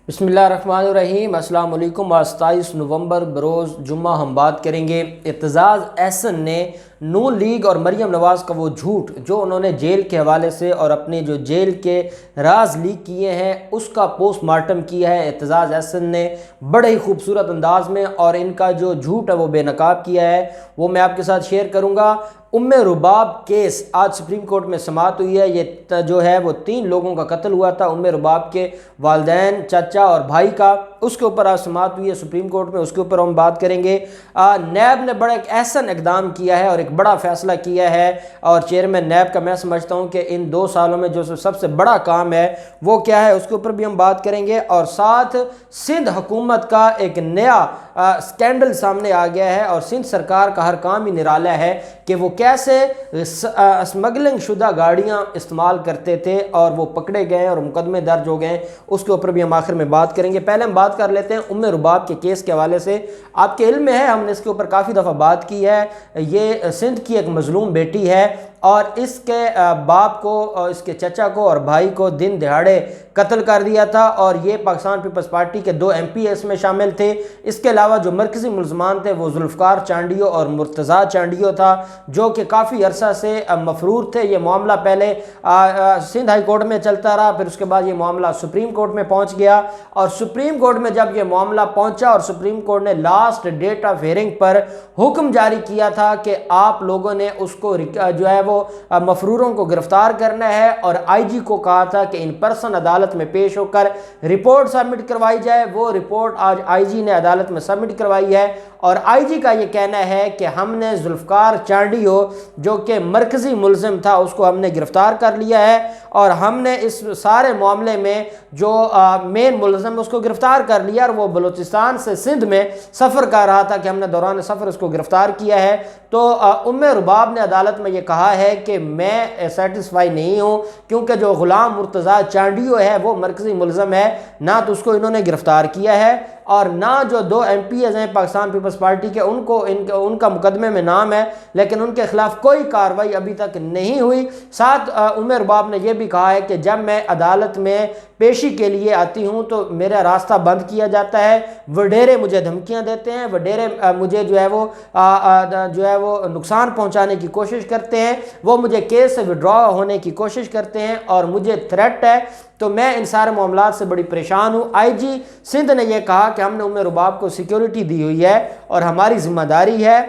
بسم اللہ الرحمن الرحیم۔ السلام علیکم۔ 27 نومبر بروز جمعہ ہم بات کریں گے اعتزاز احسن نے نون لیگ اور مریم نواز کا وہ جھوٹ جو انہوں نے جیل کے حوالے سے اور اپنے جو جیل کے راز لیک کیے ہیں اس کا پوسٹ مارٹم کیا ہے اعتزاز احسن نے بڑے ہی خوبصورت انداز میں، اور ان کا جو جھوٹ ہے وہ بے نقاب کیا ہے، وہ میں آپ کے ساتھ شیئر کروں گا۔ رباب کیس آج سپریم کورٹ میں سماعت ہوئی ہے۔ یہ جو ہے وہ 3 لوگوں کا قتل ہوا تھا، رباب کے والدین، چچا اور بھائی کا، اس کے اوپر آج سماعت ہوئی ہے سپریم کورٹ میں، اس کے اوپر ہم بات کریں گے۔ نیب نے بڑا ایک احسن اقدام کیا ہے اور ایک بڑا فیصلہ کیا ہے، اور چیئرمین نیب کا میں سمجھتا ہوں کہ ان 2 سالوں میں جو سب سے بڑا کام ہے وہ کیا ہے، اس کے اوپر بھی ہم بات کریں گے۔ اور ساتھ سندھ حکومت کا ایک نیا سکینڈل سامنے آ گیا ہے، اور سندھ سرکار کا ہر کام ہی نرالا ہے کہ وہ کیسے اسمگلنگ شدہ گاڑیاں استعمال کرتے تھے، اور وہ پکڑے گئے اور مقدمے درج ہو گئے، اس کے اوپر بھی ہم آخر میں بات کریں گے۔ پہلے ہم بات کر لیتے ہیں رباب کے کیس کے حوالے سے۔ آپ کے علم میں ہے، ہم نے اس کے اوپر کافی دفعہ بات کی ہے، یہ سندھ کی ایک مظلوم بیٹی ہے، اور اس کے باپ کو، اس کے چچا کو اور بھائی کو دن دہاڑے قتل کر دیا تھا، اور یہ پاکستان پیپلز پارٹی کے 2 MP اس میں شامل تھے۔ اس کے علاوہ جو مرکزی ملزمان تھے وہ ذوالفقار چانڈیو اور مرتضیٰ چانڈیو تھا، جو کہ کافی عرصہ سے مفرور تھے۔ یہ معاملہ پہلے سندھ ہائی کورٹ میں چلتا رہا، پھر اس کے بعد یہ معاملہ سپریم کورٹ میں پہنچ گیا، اور سپریم کورٹ میں جب یہ معاملہ پہنچا اور سپریم کورٹ نے لاسٹ ڈیٹ آف ہیئرنگ پر حکم جاری کیا تھا کہ آپ لوگوں نے اس کو جو ہے وہ مفروروں کو گرفتار کرنا ہے، اور IG کو کہا تھا کہ ان پرسن عدالت میں پیش ہو کر رپورٹ سبمٹ کروائی جائے۔ وہ رپورٹ آج IG نے عدالت میں سبمٹ کروائی ہے، اور IG کا یہ کہنا ہے کہ ہم نے ذوالفقار چانڈیو جو کہ مرکزی ملزم تھا اس کو ہم نے گرفتار کر لیا ہے، اور ہم نے اس سارے معاملے میں جو مین ملزم اس کو گرفتار کر لیا، اور وہ بلوچستان سے سندھ میں سفر کر رہا تھا کہ ہم نے دوران سفر اس کو گرفتار کیا ہے۔ تو رباب نے عدالت میں یہ کہا ہے کہ میں سیٹسفائی نہیں ہوں، کیونکہ جو غلام مرتضیٰ چانڈیو ہے وہ مرکزی ملزم ہے، نہ تو اس کو انہوں نے گرفتار کیا ہے، اور نہ جو 2 MPs ہیں پاکستان پیپلز پارٹی کے ان کا مقدمے میں نام ہے، لیکن ان کے خلاف کوئی کارروائی ابھی تک نہیں ہوئی۔ ساتھ رباب نے یہ بھی کہا ہے کہ جب میں عدالت میں پیشی کے لیے آتی ہوں تو میرا راستہ بند کیا جاتا ہے، وڈیرے مجھے دھمکیاں دیتے ہیں، وڈیرے مجھے جو ہے وہ نقصان پہنچانے کی کوشش کرتے ہیں، وہ مجھے کیس سے وڈرا ہونے کی کوشش کرتے ہیں، اور مجھے تھریٹ ہے، تو میں ان سارے معاملات سے بڑی پریشان ہوں۔ IG سندھ نے یہ کہا کہ ہم نے رباب کو سیکیورٹی دی ہوئی ہے اور ہماری ذمہ داری ہے،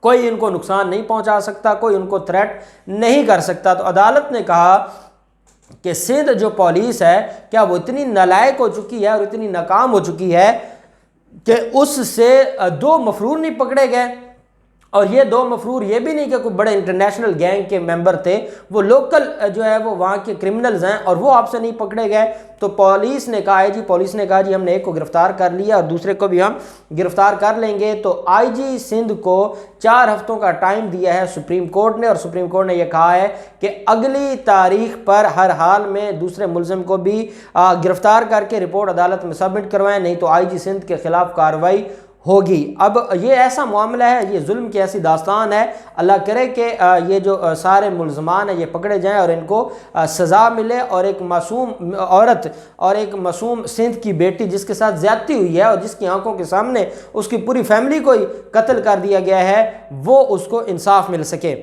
کوئی ان کو نقصان نہیں پہنچا سکتا، کوئی ان کو تھریٹ نہیں کر سکتا۔ تو عدالت نے کہا کہ سندھ جو پولیس ہے کیا وہ اتنی نالائق ہو چکی ہے اور اتنی ناکام ہو چکی ہے کہ اس سے 2 مفرور نہیں پکڑے گئے، اور یہ 2 مفرور یہ بھی نہیں کہ کوئی بڑے انٹرنیشنل گینگ کے ممبر تھے، وہ لوکل جو ہے وہ وہاں کے کرمنلز ہیں، اور وہ آپ سے نہیں پکڑے گئے۔ تو پولیس نے کہا پولیس نے کہا ہم نے ایک کو گرفتار کر لیا اور دوسرے کو بھی ہم گرفتار کر لیں گے۔ تو IG سندھ کو 4 ہفتوں کا ٹائم دیا ہے سپریم کورٹ نے، اور سپریم کورٹ نے یہ کہا ہے کہ اگلی تاریخ پر ہر حال میں دوسرے ملزم کو بھی گرفتار کر کے رپورٹ عدالت میں سبمٹ کروائیں، نہیں تو IG سندھ کے خلاف کارروائی ہوگی۔ اب یہ ایسا معاملہ ہے، یہ ظلم کی ایسی داستان ہے، اللہ کرے کہ یہ جو سارے ملزمان ہیں یہ پکڑے جائیں اور ان کو سزا ملے، اور ایک معصوم عورت اور ایک معصوم سندھ کی بیٹی جس کے ساتھ زیادتی ہوئی ہے اور جس کی آنکھوں کے سامنے اس کی پوری فیملی کو ہی قتل کر دیا گیا ہے، وہ اس کو انصاف مل سکے۔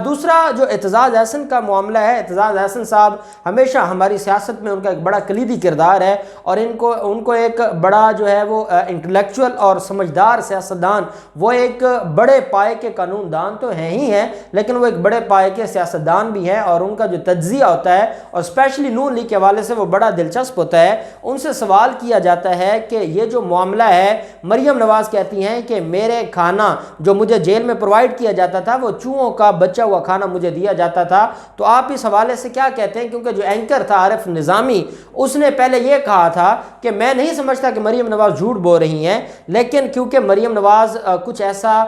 دوسرا جو اعتزاز احسن کا معاملہ ہے، اعتزاز احسن صاحب ہمیشہ ہماری سیاست میں ان کا ایک بڑا کلیدی کردار ہے، اور ان کو ایک بڑا جو ہے وہ انٹلیکچول اور سمجھدار سیاستدان، وہ ایک بڑے پائے کے قانون دان تو ہیں ہی ہیں، لیکن وہ ایک بڑے پائے کے سیاستدان بھی ہیں، اور ان کا جو تجزیہ ہوتا ہے اور اسپیشلی نون لیگ کے حوالے سے وہ بڑا دلچسپ ہوتا ہے۔ ان سے سوال کیا جاتا ہے کہ یہ جو معاملہ ہے، مریم نواز کہتی ہیں کہ میرے کھانا جو مجھے جیل میں پرووائڈ کیا جاتا تھا وہ چوہوں کا بچہ ہوا کھانا مجھے دیا جاتا تھا، تو آپ اس حوالے سے کیا کہتے ہیں؟ کیونکہ جو اینکر تھا عارف نظامی، اس نے پہلے یہ کہا تھا کہ میں نہیں سمجھتا کہ مریم نواز جھوٹ بول رہی ہیں، لیکن کیونکہ مریم نواز کچھ ایسا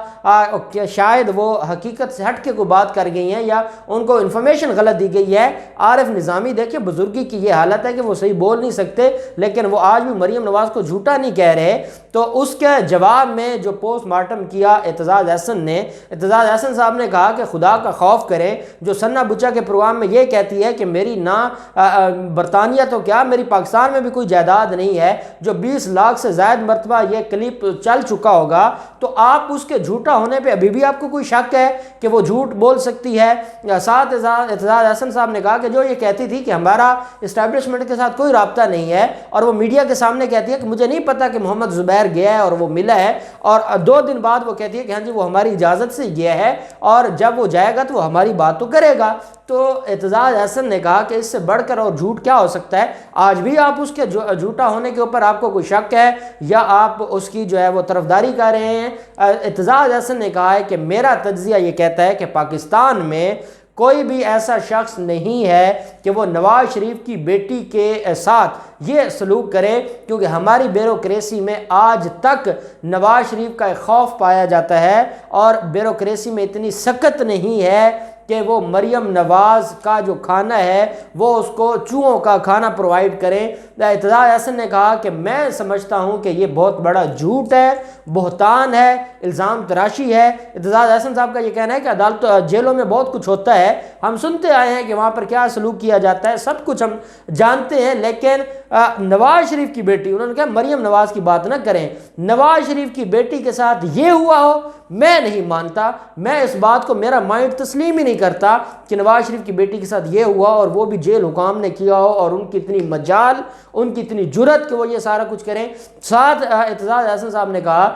کہ شاید وہ حقیقت سے ہٹ کے کوئی بات کر گئی ہیں یا ان کو انفارمیشن غلط دی گئی ہے۔ عارف نظامی دیکھیں بزرگی کی یہ حالت ہے کہ وہ صحیح بول نہیں سکتے، لیکن وہ آج بھی مریم نواز کو جھوٹا نہیں کہہ رہے۔ تو اس کے جواب میں جو پوسٹ مارٹم کیا اعتزاز احسن نے، اعتزاز احسن صاحب نے کہا کہ خدا خدا کا خوف کریں، جو سنا بچا کے پروگرام میں یہ کہتی ہے کہ میری نہ برطانیہ تو کیا میری پاکستان میں بھی کوئی جائیداد نہیں ہے، جو 20 لاکھ سے زائد مرتبہ یہ کلپ چل چکا ہوگا، تو آپ اس کے جھوٹا ہونے پہ ابھی بھی آپ کو کوئی شک ہے کہ وہ جھوٹ بول سکتی ہے؟ ساتھ اعتزاز احسن صاحب نے کہا کہ جو یہ کہتی تھی کہ ہمارا اسٹیبلشمنٹ کے ساتھ کوئی رابطہ نہیں ہے، اور وہ میڈیا کے سامنے کہتی ہے کہ مجھے نہیں پتا کہ محمد زبیر گیا ہے اور وہ ملا ہے، اور 2 دن بعد وہ کہتی ہے کہ ہاں جی وہ ہماری اجازت سے گیا ہے، اور جب وہ جائے گا تو وہ ہماری بات تو کرے گا۔ تو اعتزاز احسن نے کہا کہ اس سے بڑھ کر اور جھوٹ کیا ہو سکتا ہے؟ آج بھی آپ اس کے جھوٹا ہونے کے اوپر آپ کو کوئی شک ہے یا آپ اس کی جو ہے وہ طرفداری کر رہے ہیں؟ اعتزاز احسن نے کہا ہے کہ میرا تجزیہ یہ کہتا ہے کہ پاکستان میں کوئی بھی ایسا شخص نہیں ہے کہ وہ نواز شریف کی بیٹی کے ساتھ یہ سلوک کرے، کیونکہ ہماری بیوروکریسی میں آج تک نواز شریف کا ایک خوف پایا جاتا ہے، اور بیوروکریسی میں اتنی سخت نہیں ہے کہ وہ مریم نواز کا جو کھانا ہے وہ اس کو چوہوں کا کھانا پرووائڈ کریں۔ اعتزاز احسن نے کہا کہ میں سمجھتا ہوں کہ یہ بہت بڑا جھوٹ ہے، بہتان ہے، الزام تراشی ہے۔ اعتزاز احسن صاحب کا یہ کہنا ہے کہ عدالت جیلوں میں بہت کچھ ہوتا ہے، ہم سنتے آئے ہیں کہ وہاں پر کیا سلوک کیا جاتا ہے، سب کچھ ہم جانتے ہیں، لیکن نواز شریف کی بیٹی، انہوں نے کہا مریم نواز کی بات نہ کریں، نواز شریف کی بیٹی کے ساتھ یہ ہوا ہو میں نہیں مانتا، میں اس بات کو میرا مائنڈ تسلیم ہی نہیں کرتا کہ نواز شریف کی بیٹی کے ساتھ یہ ہوا اور وہ بھی جیل حکام نے کیا ہو، اور ان کی اتنی مجال، ان کی اتنی جرت کہ وہ یہ سارا کچھ کریں۔ ساتھ اعتزاز احسن صاحب نے کہا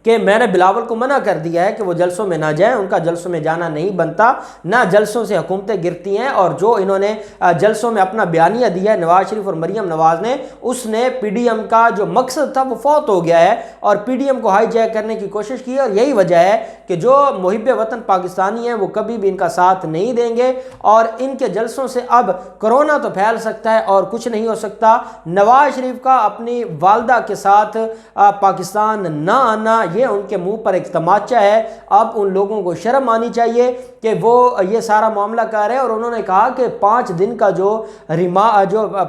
کہ میں نے بلاول کو منع کر دیا ہے کہ وہ جلسوں میں نہ جائیں، ان کا جلسوں میں جانا نہیں بنتا، نہ جلسوں سے حکومتیں گرتی ہیں، اور جو انہوں نے جلسوں میں اپنا بیانیہ دیا ہے نواز شریف اور مریم نواز نے، اس نے پی ڈی ایم کا جو مقصد تھا وہ فوت ہو گیا ہے، اور پی ڈی ایم کو ہائی جیک کرنے کی کوشش کی ہے، اور یہی وجہ ہے کہ جو محب وطن پاکستانی ہیں وہ کبھی بھی ان کا ساتھ نہیں دیں گے، اور ان کے جلسوں سے اب کرونا تو پھیل سکتا ہے اور کچھ نہیں ہو سکتا۔ نواز شریف کا اپنی والدہ کے ساتھ پاکستان نہ آنا یہ ان کے منہ پر ایک تماچہ ہے، اب ان لوگوں کو شرم آنی چاہیے کہ وہ یہ سارا معاملہ کر رہے ہیں۔ اور انہوں نے کہا کہ 5 دن کا جو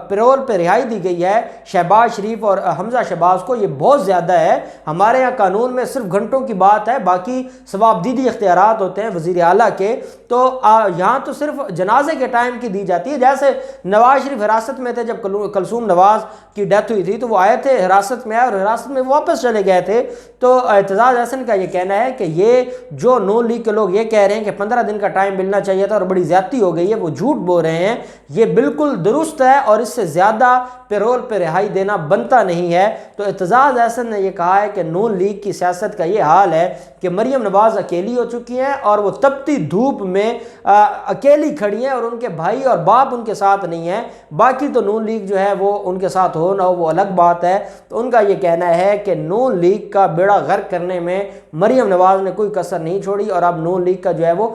پیرول پہ رہائی دی گئی ہے شہباز شریف اور حمزہ شہباز کو، یہ بہت زیادہ ہے، ہمارے یہاں قانون میں صرف گھنٹوں کی بات ہے، باقی ثوابدیدی اختیارات ہوتے ہیں وزیر اعلیٰ کے، تو یہاں تو صرف جنازے کے ٹائم کی دی جاتی ہے۔ جیسے نواز شریف حراست میں تھے، جب کلثوم نواز کی ڈیتھ ہوئی تھی تو وہ آئے تھے، حراست میں آئے اور حراست میں واپس چلے گئے تھے۔ تو اعتزاز احسن کا یہ کہنا ہے کہ یہ جو نون لیگ کے لوگ یہ کہہ رہے ہیں کہ 15 دن کا ٹائم ملنا چاہیے تھا اور بڑی زیادتی ہو گئی ہے، وہ جھوٹ بول رہے ہیں، یہ بالکل درست ہے، اور اس سے زیادہ پیرول پہ رہائی دینا بنتا نہیں ہے۔ تو اعتزاز احسن نے یہ کہا ہے کہ نون لیگ کی سیاست کا یہ حال ہے کہ مریم نواز اکیلی ہو چکی ہیں، اور وہ تپتی دھوپ میں اکیلی کھڑی ہیں، اور ان کے بھائی اور باپ ان کے ساتھ نہیں ہیں، باقی تو نون لیگ جو ہے وہ ان کے ساتھ ہو نہ ہو وہ الگ بات ہے۔ تو ان کا یہ کہنا ہے کہ نون لیگ کا بیڑا غرق کرنے میں مریم نواز نے کوئی کسر نہیں چھوڑی، اور اب نون لیگ کا جو ہے وہ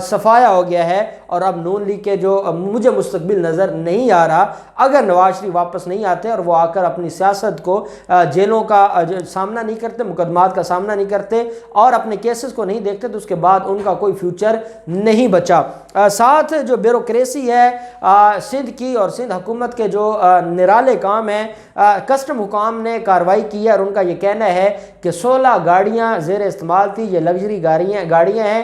صفایا ہو گیا ہے، اور اب نون لیگ کے جو مجھے مستقبل نظر نہیں آ رہا، اگر نواز شریف واپس نہیں آتے اور وہ آ کر اپنی سیاست کو جیلوں کا سامنا نہیں کرتے، مقدمات کا سامنا نہیں کرتے اور اپنے کیسز کو نہیں دیکھتے، تو اس کے بعد ان کا کوئی فیوچر نہیں بچا۔ ساتھ جو بیوروکریسی ہے سندھ کی اور سندھ حکومت کے جو نرالے کام ہیں، کسٹم حکام نے کارروائی کی ہے، اور ان کا یہ کہنا ہے کہ 16 گاڑیاں زیر استعمال تھی، یہ لگژری گاڑیاں ہیں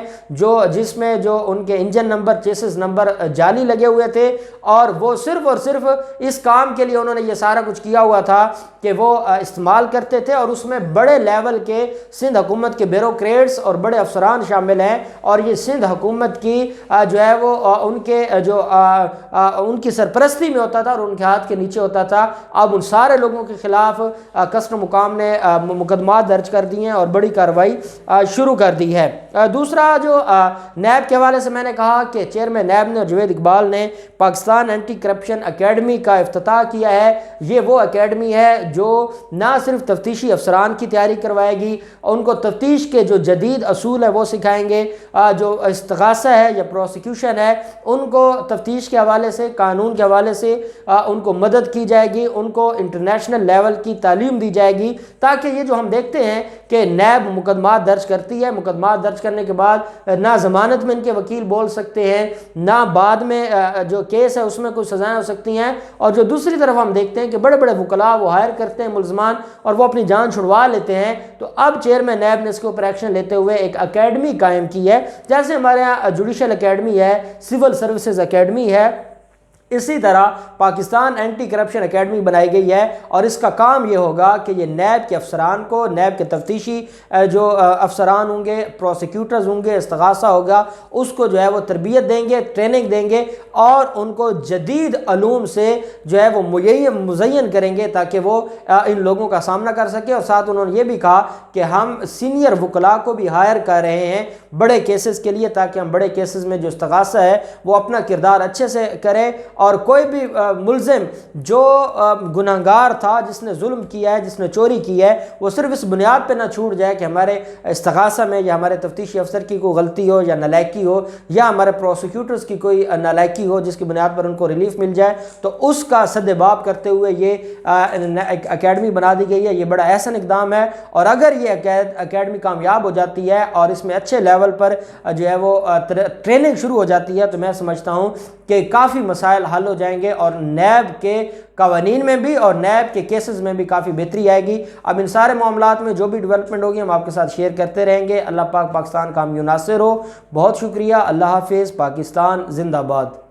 جس میں جو ان کے انجن نمبر، چیسز نمبر جعلی لگے ہوئے تھے، اور وہ صرف اور صرف اس کام کے لیے انہوں نے یہ سارا کچھ کیا ہوا تھا کہ وہ استعمال کرتے تھے، اور اس میں بڑے لیول کے سندھ حکومت کے بیوروکریٹس اور بڑے افسران شامل ہیں، اور یہ سندھ حکومت کی جو ہے وہ ان کی سرپرستی میں ہوتا تھا اور ان کے ہاتھ کے نیچے ہوتا تھا۔ اب ان سارے لوگوں کے خلاف کسٹم حکام نے مقدمات درج کر دی ہیں اور بڑی کارروائی شروع کر دی ہے۔ دوسرا جو نیب کے حوالے سے میں نے کہا کہ چیئرمین نیب نے جوید اقبال نے پاکستان اینٹی کرپشن اکیڈمی کا افتتاح کیا ہے۔ یہ وہ اکیڈمی ہے جو نہ صرف تفتیشی افسران کی تیاری کروائے گی، ان کو تفتیش کے جو جدید اصول ہیں وہ سکھائیں گے، جو استغاثہ ہے یا پروسیکیوشن ہے ان کو تفتیش کے حوالے سے، قانون کے حوالے سے ان کو مدد کی جائے گی، ان کو انٹرنیشنل لیول کی تعلیم دی جائے گی، تاکہ یہ جو ہم دیکھتے ہیں کہ نیب مقدمات درج کرتی ہے، مقدمات درج کرنے کے بعد نہ ضمانت میں ان کے وکیل بول سکتے ہیں، نہ بعد میں جو کیس ہے اس میں کوئی سزائیں ہو سکتی ہیں، اور جو دوسری طرف ہم دیکھتے ہیں کہ بڑے بڑے وکلاء وہ ہائر کرتے ہیں ملزمان اور وہ اپنی جان چھڑوا لیتے ہیں۔ تو اب چیئرمین نیب نے اس کے اوپر ایکشن لیتے ہوئے ایک اکیڈمی قائم کی ہے، جیسے ہمارے یہاں جوڈیشل اکیڈمی ہے، سول سروسز اکیڈمی ہے، اسی طرح پاکستان اینٹی کرپشن اکیڈمی بنائی گئی ہے، اور اس کا کام یہ ہوگا کہ یہ نیب کے افسران کو، نیب کے تفتیشی جو افسران ہوں گے، پروسیکیوٹرز ہوں گے، استغاثہ ہوگا، اس کو جو ہے وہ تربیت دیں گے، ٹریننگ دیں گے، اور ان کو جدید علوم سے جو ہے وہ مزین کریں گے تاکہ وہ ان لوگوں کا سامنا کر سکے۔ اور ساتھ انہوں نے یہ بھی کہا کہ ہم سینئر وکلاء کو بھی ہائر کر رہے ہیں بڑے کیسز کے لیے، تاکہ ہم بڑے کیسز میں جو استغاثہ ہے وہ اپنا کردار اچھے سے کریں، اور کوئی بھی ملزم جو گناہگار تھا، جس نے ظلم کیا ہے، جس نے چوری کی ہے، وہ صرف اس بنیاد پہ نہ چھوٹ جائے کہ ہمارے استغاثہ میں یا ہمارے تفتیشی افسر کی کوئی غلطی ہو یا نالائکی ہو، یا ہمارے پروسیکیوٹرز کی کوئی نالائکی ہو جس کی بنیاد پر ان کو ریلیف مل جائے، تو اس کا سدباب کرتے ہوئے یہ اکیڈمی بنا دی گئی ہے۔ یہ بڑا احسن اقدام ہے، اور اگر یہ اکیڈمی کامیاب ہو جاتی ہے اور اس میں اچھے لیول پر جو ہے وہ ٹریننگ شروع ہو جاتی ہے، تو میں سمجھتا ہوں کہ کافی مسائل حل ہو جائیں گے، اور نیب کے قوانین میں بھی اور نیب کے کیسز میں بھی کافی بہتری آئے گی۔ اب ان سارے معاملات میں جو بھی ڈیولپمنٹ ہوگی ہم آپ کے ساتھ شیئر کرتے رہیں گے۔ اللہ پاک پاکستان کا حامی و ناصر ہو۔ بہت شکریہ۔ اللہ حافظ۔ پاکستان زندہ باد۔